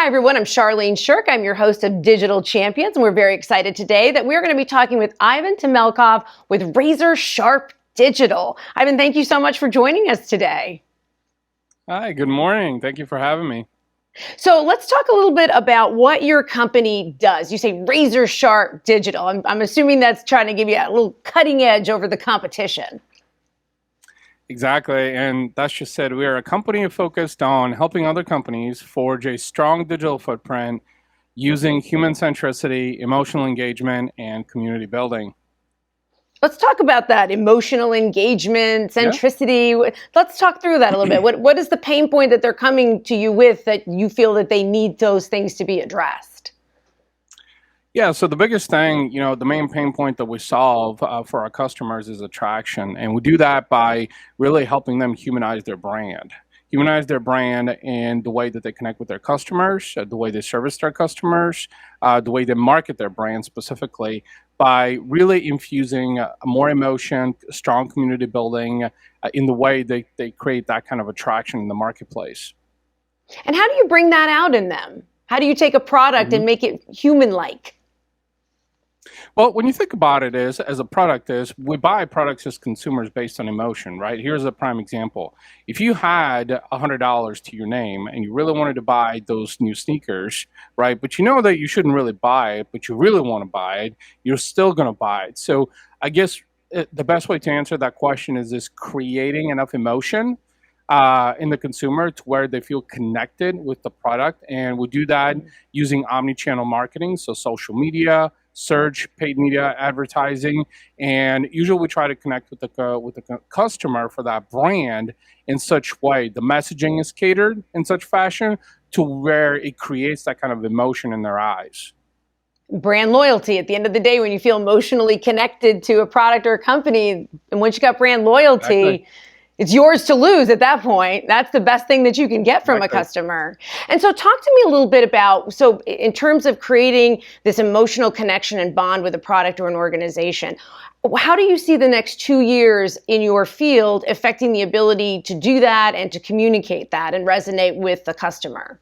Hi, everyone. I'm Charlene Shirk. I'm your host of Digital Champions, and we're very excited today that we're going to be talking with Ivan Temelkov with Razor Sharp Digital. Ivan, thank you so much for joining us today. Hi, good morning. Thank you for having me. So let's talk a little bit about what your company does. You say Razor Sharp Digital. I'm assuming that's trying to give you a little cutting edge over the competition. Exactly. And that's just said, we are a company focused on helping other companies forge a strong digital footprint using human centricity, emotional engagement, and community building. Let's talk about that emotional engagement, Yeah. centricity. Let's talk through that a little bit. What is the pain point that they're coming to you with that you feel that they need those things to be addressed? Yeah. So the biggest thing, the main pain point that we solve for our customers is attraction. And we do that by really helping them humanize their brand. Humanize their brand in the way that they connect with their customers, the way they service their customers, the way they market their brand specifically, by really infusing more emotion, strong community building in the way they create that kind of attraction in the marketplace. And how do you bring that out in them? How do you take a product and make it human-like? Well, when you think about it as a product is, we buy products as consumers based on emotion, right? Here's a prime example. If you had $100 to your name and you really wanted to buy those new sneakers, right? But you know that you shouldn't really buy it, but you really want to buy it, you're still going to buy it. So I guess the best way to answer that question is this: creating enough emotion in the consumer to where they feel connected with the product. And we do that using omni-channel marketing, so social media, search, paid media, advertising, and usually we try to connect with the customer for that brand in such way. The messaging is catered in such fashion to where it creates that kind of emotion in their eyes. Brand loyalty. At the end of the day, when you feel emotionally connected to a product or a company, and once you got brand loyalty, Exactly. it's yours to lose at that point. That's the best thing that you can get from a Exactly. customer. And so talk to me a little bit about, so in terms of creating this emotional connection and bond with a product or an organization, how do you see the next 2 years in your field affecting the ability to do that and to communicate that and resonate with the customer?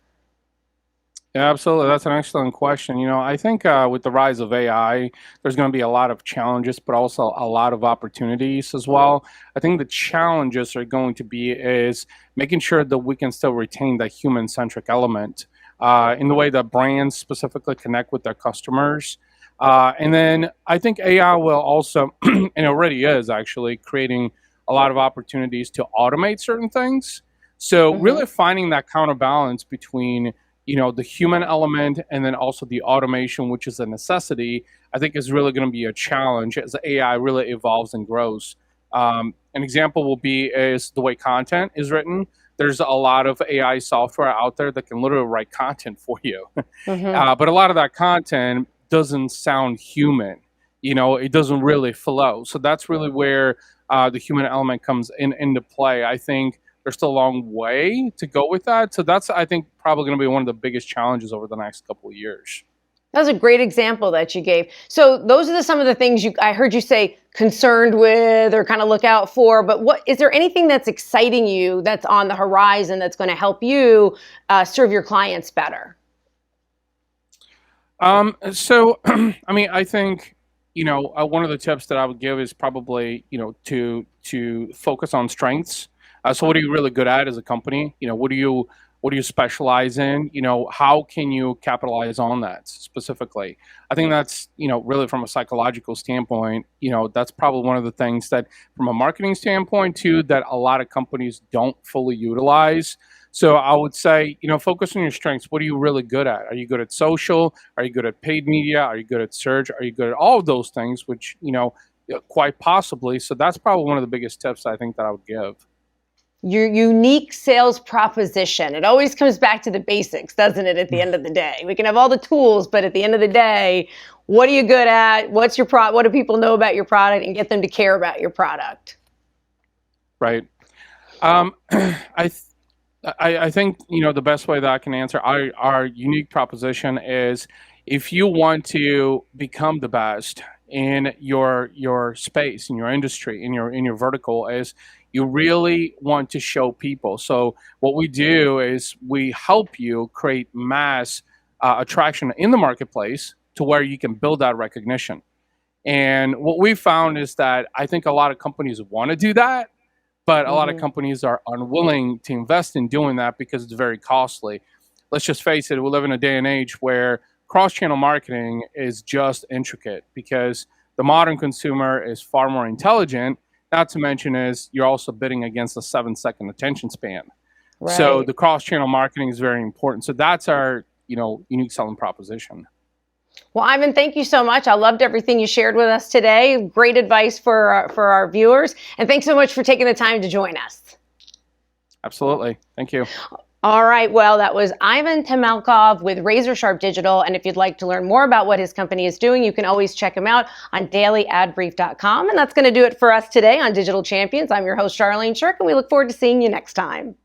Yeah, absolutely. That's an excellent question. I think with the rise of AI, there's going to be a lot of challenges, but also a lot of opportunities as well. I think the challenges are going to be is making sure that we can still retain that human-centric element in the way that brands specifically connect with their customers. And then I think AI will also, and it already is actually, creating a lot of opportunities to automate certain things. So really finding that counterbalance between the human element and then also the automation, which is a necessity, I think is really going to be a challenge as AI really evolves and grows. An example will be is the way content is written. There's a lot of AI software out there that can literally write content for you. But a lot of that content doesn't sound human. It doesn't really flow. So that's really where the human element comes into play. I think there's still a long way to go with that. So that's, I think, probably going to be one of the biggest challenges over the next couple of years. That was a great example that you gave. So those are some of the things I heard you say concerned with or kind of look out for. But is there anything that's exciting you that's on the horizon that's going to help you serve your clients better? So, I mean, I think, one of the tips that I would give is probably, to focus on strengths. So what are you really good at as a company? What do you specialize in? How can you capitalize on that specifically? I think that's, really from a psychological standpoint, that's probably one of the things that from a marketing standpoint too, that a lot of companies don't fully utilize. So I would say, focus on your strengths. What are you really good at? Are you good at social? Are you good at paid media? Are you good at search? Are you good at all of those things, which, quite possibly. So that's probably one of the biggest tips I think that I would give. Your unique sales proposition. It always comes back to the basics, doesn't it, at the end of the day? We can have all the tools, but at the end of the day, what are you good at? What do people know about your product, and get them to care about your product? Right. I think, the best way that I can answer our unique proposition is if you want to become the best, in your space, in your industry, in your vertical, is you really want to show people. So what we do is we help you create mass attraction in the marketplace to where you can build that recognition. And what we found is that I think a lot of companies want to do that, but a lot of Hmm. companies are unwilling to invest in doing that because it's very costly. Let's just face it, we live in a day and age where cross-channel marketing is just intricate because the modern consumer is far more intelligent. Not to mention is you're also bidding against a 7-second attention span. So Right. the cross-channel marketing is very important. So that's our, unique selling proposition. Well, Ivan, thank you so much. I loved everything you shared with us today. Great advice for our viewers. And thanks so much for taking the time to join us. Absolutely. Thank you. All right. Well, that was Ivan Temelkov with Razor Sharp Digital. And if you'd like to learn more about what his company is doing, you can always check him out on dailyadbrief.com. And that's going to do it for us today on Digital Champions. I'm your host, Charlene Shirk, and we look forward to seeing you next time.